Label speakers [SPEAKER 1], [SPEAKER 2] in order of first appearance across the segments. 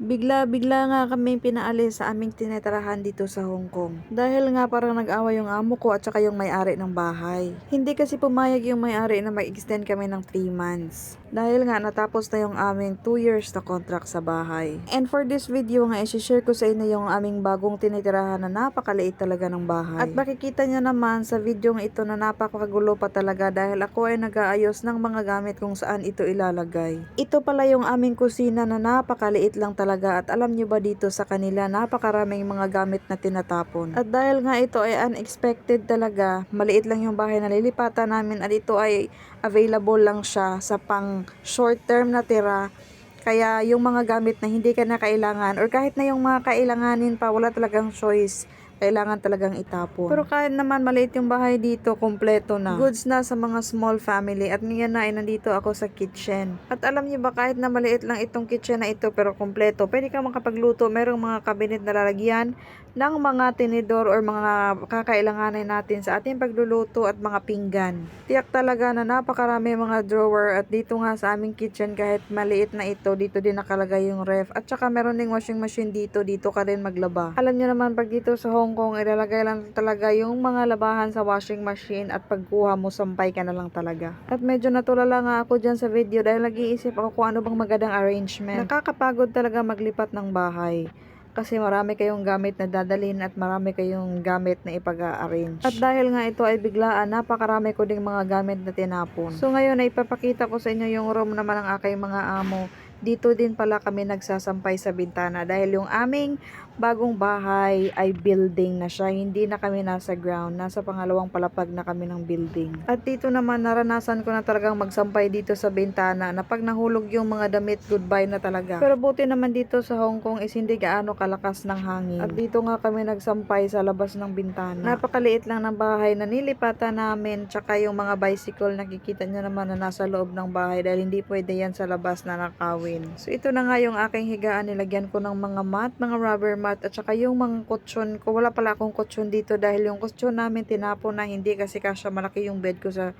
[SPEAKER 1] Bigla-bigla nga kaming pinaalis sa aming tinitirahan dito sa Hong Kong. Dahil nga parang nag-away yung amo ko at saka yung may-ari ng bahay. Hindi kasi pumayag yung may-ari na mag-extend kami ng 3 months. Dahil nga natapos na yung aming 2 years na contract sa bahay. And for this video nga, isi-share ko sa inyo yung aming bagong tinitirahan na napakaliit talaga ng bahay. At makikita nyo naman sa video nga ito na napakagulo pa talaga dahil ako ay nag-aayos ng mga gamit kung saan ito ilalagay. Ito pala yung aming kusina na napakaliit lang talaga at alam nyo ba dito sa kanila napakaraming mga gamit na tinatapon. At dahil nga ito ay unexpected talaga, maliit lang yung bahay na lilipatan namin at ito ay available lang siya sa pang short term na tira. Kaya yung mga gamit na hindi ka na kailangan or kahit na yung mga kailanganin pa, wala talagang choice. Kailangan talagang itapon. Pero kahit naman maliit yung bahay dito, kompleto na. Goods na sa mga small family. At ngayon na ay nandito ako sa kitchen. At alam niyo ba, kahit na maliit lang itong kitchen na ito pero kompleto, pwede ka makapagluto. Merong mga cabinet na lalagyan ng mga tinidor or mga kakailanganin natin sa ating pagluluto at mga pinggan. Tiyak talaga na napakarami mga drawer at dito nga sa aming kitchen kahit maliit na ito, dito din nakalagay yung ref at saka meron ding washing machine dito ka rin maglaba. Alam niyo naman pag dito sa Hong Kong, ilalagay lang talaga yung mga labahan sa washing machine at pagkuha mo, sampay ka na lang talaga. At medyo natulala nga ako dyan sa video dahil nag-iisip ako kung ano bang magandang arrangement. Nakakapagod talaga maglipat ng bahay. Kasi marami kayong gamit na dadalhin at marami kayong gamit na ipag-arrange. At dahil nga ito ay biglaan, napakarami ko ding mga gamit na tinapon. So ngayon ay ipapakita ko sa inyo yung room naman ng aking mga amo. Dito din pala kami nagsasampay sa bintana dahil yung aming bagong bahay ay building na siya. Hindi na kami nasa ground. Nasa pangalawang palapag na kami ng building. At dito naman naranasan ko na talagang magsampay dito sa bintana na pag nahulog yung mga damit, goodbye na talaga. Pero buti naman dito sa Hong Kong is hindi gaano kalakas ng hangin. At dito nga kami nagsampay sa labas ng bintana. Napakaliit lang ng bahay na nilipatan namin tsaka yung mga bicycle nakikita nyo naman na nasa loob ng bahay dahil hindi pwede yan sa labas na nakawin. So ito na nga yung aking higaan, nilagyan ko ng mga mat, mga rubber mat at saka yung mga kutsyon ko. Wala pala akong kutsyon dito dahil yung kutsyon namin tinapon na, hindi kasi kasya, malaki yung bed ko sa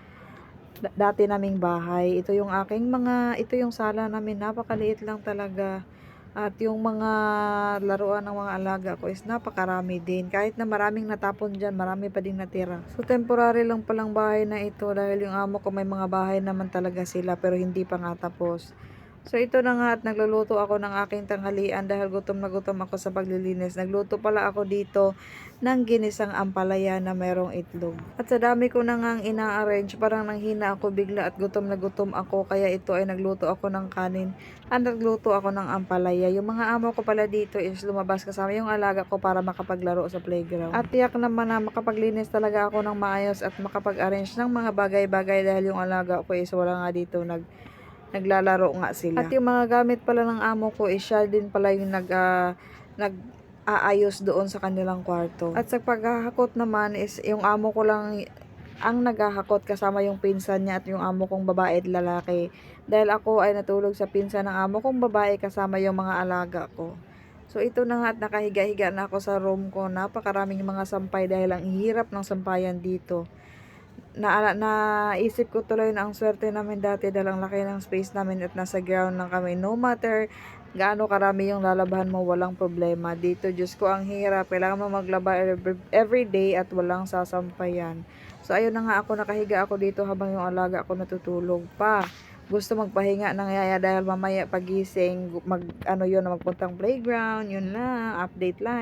[SPEAKER 1] dati naming bahay. Ito yung ito yung sala namin, napakaliit lang talaga. At yung mga laruan ng mga alaga ko is napakarami din. Kahit na maraming natapon dyan, marami pa ding natira. So temporary lang palang bahay na ito dahil yung amo ko may mga bahay naman talaga sila pero hindi pa nga tapos. So ito na nga at nagluluto ako ng aking tanghalian dahil gutom na gutom ako sa paglilinis. Nagluto pala ako dito ng ginisang ampalaya na merong itlog. At sa dami ko na ngang ina-arrange, parang nanghina ako bigla at gutom na gutom ako. Kaya ito ay nagluto ako ng kanin at nagluto ako ng ampalaya. Yung mga amo ko pala dito is lumabas kasama yung alaga ko para makapaglaro sa playground. At tiyak naman na makapaglinis talaga ako ng maayos at makapag-arrange ng mga bagay-bagay dahil yung alaga ko is wala nga dito naglalaro nga sila. At yung mga gamit pala ng amo ko is siya din pala yung nag-aayos doon sa kanilang kwarto. At sa paghahakot naman is yung amo ko lang ang naghahakot kasama yung pinsan niya at yung amo kong babae at lalaki. Dahil ako ay natulog sa pinsan ng amo kong babae kasama yung mga alaga ko. So ito na nga at nakahiga-higa na ako sa room ko. Napakaraming mga sampay dahil ang hirap ng sampayan dito. Naisip ko tuloy na ang swerte namin dati dahil ang laki ng space namin at nasa ground lang kami. No matter gaano karami yung lalabahan mo, walang problema. Dito, Diyos ko, ang hirap. Kailangan mo maglaba every day at walang sasampayan. So, ayun na nga ako, nakahiga ako dito habang yung alaga ako natutulog pa. Gusto magpahinga ng yaya dahil mamaya pagising, magpuntang playground, yun lang, update lang.